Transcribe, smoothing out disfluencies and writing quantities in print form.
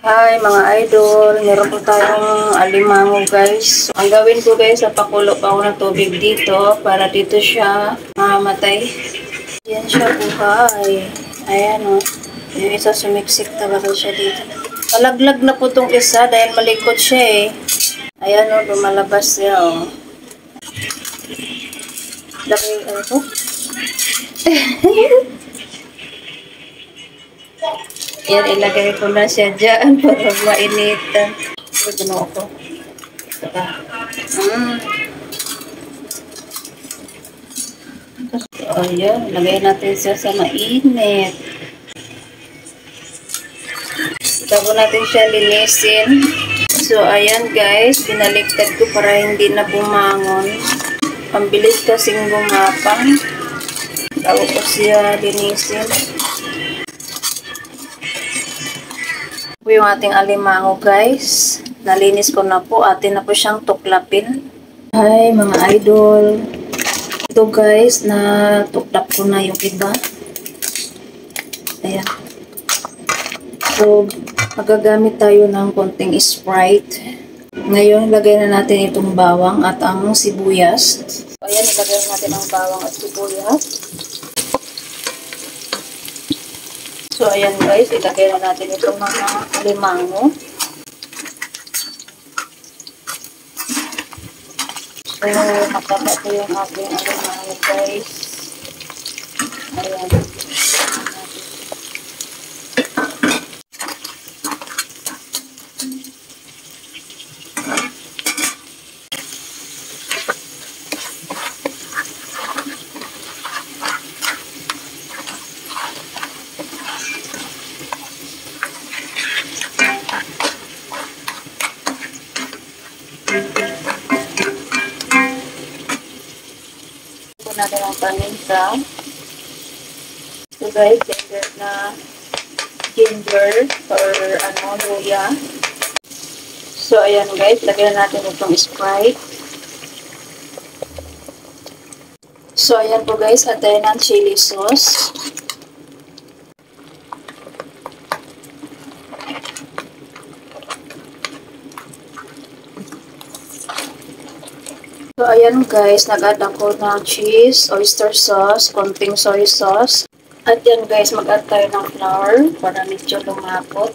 Hi mga idol, meron po tayong alimango guys. So, ang gawin ko guys, napakulo pa ako ng tubig dito para dito siya mamatay. Yan siya buhay. Ayan o. Yung isa sumiksik talaga siya dito. Palaglag na po itong isa dahil malikot siya eh. Ayan o, lumalabas siya o. Laki, ano po? Yan, ilagay ko na siya dyan para mainitan. Ito na ako. Ayan, lagay natin siya sa mainit. Bago natin siya linisin. So, ayan guys, binaliktad ko para hindi na bumangon. Pambilis kasing gumapang. Bago ko siya linisin. Ito yung ating alimango guys. Nalinis ko na po. Atin na po siyang tuklapin. Hi mga idol. Ito guys, na tuklap ko na yung iba. Ayan. So, magagamit tayo ng konting Sprite. Ngayon, lagay na natin itong bawang at ang sibuyas. So, ayan, ilagay natin ang bawang at sibuyas. So, ayan guys, ilagay na natin itong mga alimango. So, nakapa ko yung aking alimango guys. Ayan. Natin ang paminta. So guys, ginger or luya. So ayan guys, lagyan natin itong Sprite. So ayan po guys, at tayo ng chili sauce. So, ayan guys, nag-add ako ng cheese, oyster sauce, konting soy sauce. At yan guys, mag-add tayo ng flour para medyo lumapot.